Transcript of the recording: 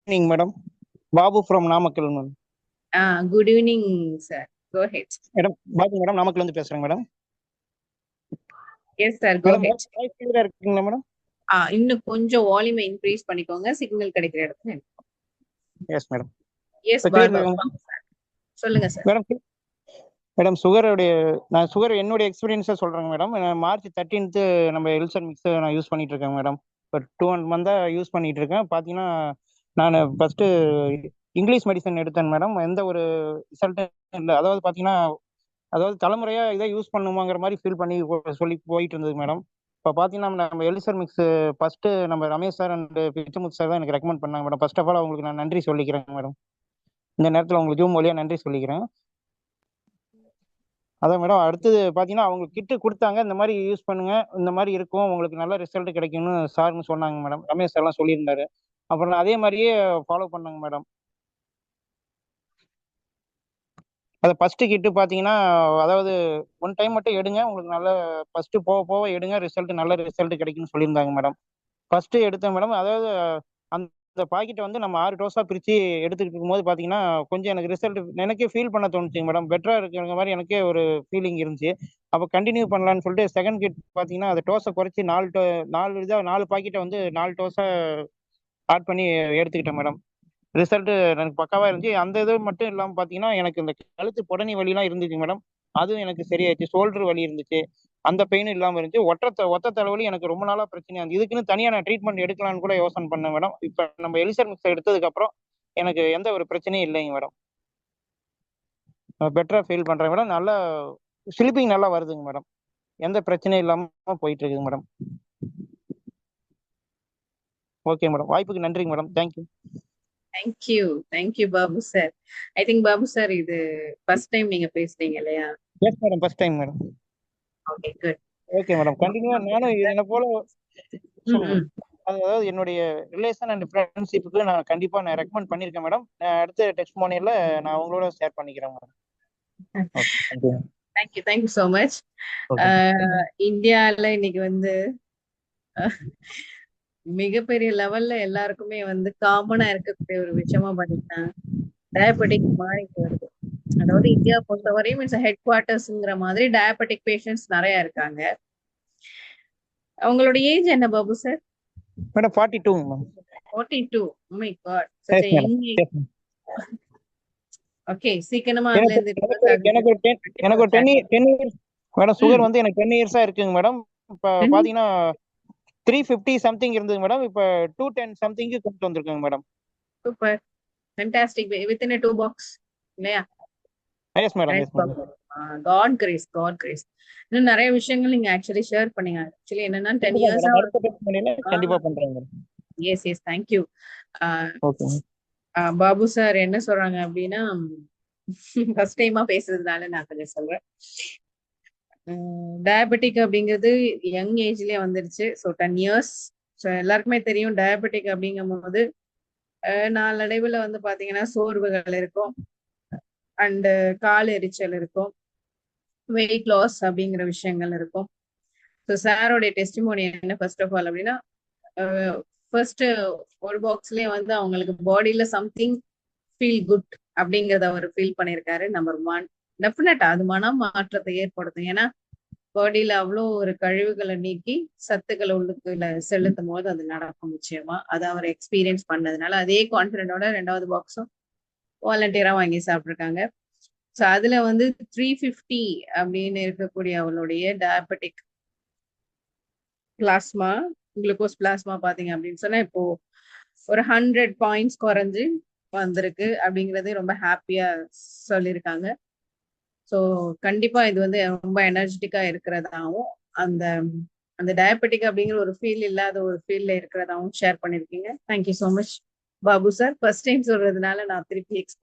Evening madam. Babu from Namakkal ma'am. Good evening sir. Go ahead. Madam Babu madam, Namakkal இருந்து பேசுறேங்க madam. Yes sir, go madam ahead. Voice கிளியரா இருக்குங்களா madam? இன்னும் கொஞ்சம் volume increase பண்ணிக்கோங்க, சிக்னல் கிடைக்கிற இடத்துல. S madam. எஸ் பாபு, சொல்லுங்க சார். மேடம் மேடம் நான் சுகர் என்னுடைய எக்ஸ்பீரியன்ஸை சொல்றேங்க மேடம். மார்ச் 13th நம்ம எல்சர் மிக்ஸ் நான் யூஸ் பண்ணிட்டு இருக்கேன் மேடம். இப்போ 2 month யூஸ் பண்ணிட்டு இருக்கேன். பார்த்தீங்கன்னா நான் ஃபர்ஸ்ட் இங்கிலீஷ் மெடிசன் எடுத்தேன் மேடம். எந்த ஒரு ரிசல்ட்டும் இல்லை. அதாவது பார்த்தீங்கன்னா தலைமுறையா இதை யூஸ் பண்ணுமாங்கிற மாதிரி ஃபீல் பண்ணி சொல்லி போயிட்டு இருந்தது மேடம். இப்போ பார்த்தீங்கன்னா நம்ம எலிசர் மிக்ஸ் ஃபர்ஸ்ட் நம்ம Ramesh sir and Pichamuthu sir தான் எனக்கு ரெக்கமெண்ட் பண்ணாங்க மேடம். ஃபர்ஸ்ட் ஆஃப் ஆல் அவங்களுக்கு நான் நன்றி சொல்லிக்கிறேன் மேடம். இந்த நேரத்தில் உங்களுக்கு ஜூம் வழியா நன்றி சொல்லிக்கிறேன். அதான் மேடம், அடுத்தது பார்த்தீங்கன்னா அவங்க கிட்டு கொடுத்தாங்க, இந்த மாதிரி யூஸ் பண்ணுங்க, இந்த மாதிரி இருக்கும், உங்களுக்கு நல்ல ரிசல்ட் கிடைக்கும்னு சார்னு சொன்னாங்க மேடம். ரமேஷ் சார்லாம் சொல்லியிருந்தாரு. அப்புறம் நான் அதே மாதிரியே ஃபாலோ பண்ணாங்க மேடம். அதை ஃபர்ஸ்ட் கிட்டு பார்த்தீங்கன்னா, அதாவது 1 time மட்டும் எடுங்க, உங்களுக்கு நல்ல ஃபர்ஸ்ட் போக போக எடுங்க, நல்ல ரிசல்ட் கிடைக்கும்னு சொல்லியிருந்தாங்க மேடம். ஃபர்ஸ்ட் எடுத்தேன் மேடம். அதாவது அந்த பாக்கெட்டை வந்து நம்ம 6 டோஸா பிரிச்சு எடுத்துக்கிட்டு இருக்கும்போது பார்த்தீங்கன்னா கொஞ்சம் எனக்கு ரிசல்ட் எனக்கே ஃபீல் பண்ண தோணுச்சுங்க மேடம். பெட்டரா இருக்கிற மாதிரி எனக்கே ஒரு ஃபீலிங் இருந்துச்சு. அப்போ கண்டினியூ பண்ணலான்னு சொல்லிட்டு செகண்ட் கிட் பார்த்தீங்கன்னா அந்த டோஸை குறைச்சி 4 பாக்கெட்டை வந்து 4 டோஸா ஆட் பண்ணி எடுத்துக்கிட்டேன் மேடம். ரிசல்ட் எனக்கு பக்காவா இருந்துச்சு. அந்த இது மட்டும் இல்லாமல் பார்த்தீங்கன்னா எனக்கு இந்த கழுத்து புடனி வலிலாம் இருந்துச்சு மேடம். அதுவும் எனக்கு சரியாயிடுச்சு. ஷோல்டர் வலி இருந்துச்சு, அந்த பெயினும் இல்லாமல் இருந்துச்சு. ஒத்த தலைவலி எனக்கு ரொம்ப நாளாக பிரச்சனையா இருந்துச்சு. இதுக்குன்னு தனியாக நான் ட்ரீட்மெண்ட் எடுக்கலான்னு கூட யோசனை பண்ணேன் மேடம். இப்போ நம்ம எலிசர் மிக்ஸ் எடுத்ததுக்கு அப்புறம் எனக்கு எந்த ஒரு பிரச்சனையும் இல்லைங்க மேடம். பெட்டரா ஃபீல் பண்றேன் மேடம். நல்லா ஸ்லீப்பிங் நல்லா வருதுங்க மேடம். எந்த பிரச்சனையும் இல்லாமல் போயிட்டு இருக்குங்க மேடம். ஓகே மேடம், வாய்ப்புக்கு நன்றிங்க madam. Thank you. Thank you Babu sir. I think Babu sir இது ஃபர்ஸ்ட் டைம் நீங்க பேசுறீங்க இல்லையா? Yes madam, first time madam. Okay, good. Okay madam, கண்டினியூவா நானும் என்ன போல சொல்லுங்க. அதாவது என்னுடைய ரிலேஷன் அண்ட் ஃப்ரெண்ட்ஷிப்புக்கு நான் கண்டிப்பா ரெக்கமெண்ட் பண்ணிருக்கேன் மேடம். அடுத்த டெஸ்டிமோனியல்ல நான் உங்களோட ஷேர் பண்ணிக்கிறேன் மேடம். Thank you so much. இந்தியால இன்னைக்கு வந்து மிகப்பெரிய லெவல்ல எல்லாருக்குமே வந்து காமனா இருக்கக்கூடிய ஒரு விஷயமா பாத்தீங்கன்னா டயபெட்டிக் மாறிட்டு வருது. அதாவது இந்தியா பொறுத்தவரையும் இட்ஸ் ஹெட் குவார்டர்ஸ்ங்கிற மாதிரி டயபெட்டிக் பேஷண்ட்ஸ் நிறைய இருக்காங்க. அவங்களோட ஏஜ் என்ன Babu sir? Madam 42 ma'am. 42. Oh my god, such a young age. Okay, சீக்கிரமா அதுல இருந்து எனக்கு ஒரு 10 இயர்ஸ் மேடம் சுகர் வந்து எனக்கு 10 இயர்ஸா இருக்குங்க மேடம். இப்ப பாத்தீங்கன்னா 350 சம்திங் இருந்தது மேடம். இப்ப 210 சம்திங்க்கு கொண்டு வந்திருக்கேங்க madam. Super, fantastic. With in 2 box இல்லையா? Yes madam, yes madam. God grace. இன்னும் நிறைய விஷயங்கள் நீங்க ஆக்சுவலி ஷேர் பண்ணீங்க. ஆக்சுவலி என்னன்னா 10 இயர்ஸா கண்டிப்பா பண்றேங்க. Yes thank you. Okay. Babu sir என்ன சொல்றாங்க அப்படின்னா, ஃபர்ஸ்ட் டைமா பேசுறதுனால நான் கொஞ்சம் சொல்றேன். டயபெட்டிக் அப்படிங்கிறது யங் ஏஜ்லயே வந்துருச்சு. So 10 years. ஸோ எல்லாருக்குமே தெரியும் டயபெட்டிக் அப்படிங்கும் போது நாளடைவுல வந்து பாத்தீங்கன்னா சோர்வுகள் இருக்கும், அண்ட் கால் எரிச்சல் இருக்கும், வெயிட் லாஸ் அப்படிங்கிற விஷயங்கள் இருக்கும். ஸோ சாரோடைய டெஸ்டிமோனி என்ன ஃபர்ஸ்ட் ஆஃப் ஆல் அப்படின்னா, ஃபர்ஸ்ட் ஒரு பாக்ஸ்லயே வந்து அவங்களுக்கு பாடியில சம்திங் ஃபீல் குட் அப்படிங்கறத அவர் ஃபீல் பண்ணியிருக்காரு. நம்பர் 1 டெஃபினட்டா அது மன மாற்றத்தை ஏற்படுத்தும். ஏன்னா பாடியில அவ்வளோ ஒரு கழிவுகளை நீக்கி சத்துக்களை உள்ளுக்குள்ள செலுத்தும் போது அது நடக்கும் நிச்சயமா. அதை அவர் எக்ஸ்பீரியன்ஸ் பண்ணதுனால அதே கான்பிடண்டோட 2வது பாக்ஸும் வாலண்டியரா வாங்கி சாப்பிட்டுருக்காங்க. ஸோ அதுல வந்து 350 அப்படின்னு இருக்கக்கூடிய அவளுடைய டயபெட்டிக் பிளாஸ்மா, குளுக்கோஸ் பிளாஸ்மா பாத்தீங்க அப்படின்னு சொன்னா இப்போ ஒரு 100 பாயிண்ட்ஸ் குறைஞ்சு வந்திருக்கு அப்படிங்கறதே ரொம்ப ஹாப்பியா சொல்லியிருக்காங்க. ஸோ கண்டிப்பா இது வந்து ரொம்ப எனர்ஜெட்டிக்கா இருக்கிறதாவும், அந்த அந்த டயபெட்டிக் அப்படிங்கிற ஒரு ஃபீல் இல்லாத ஒரு ஃபீல்ல இருக்கிறதாவும் ஷேர் பண்ணிருக்கீங்க. Thank you so much Babu sir. First time சொல்றதுனால நான் திருப்பி எக்ஸ்பிளைன்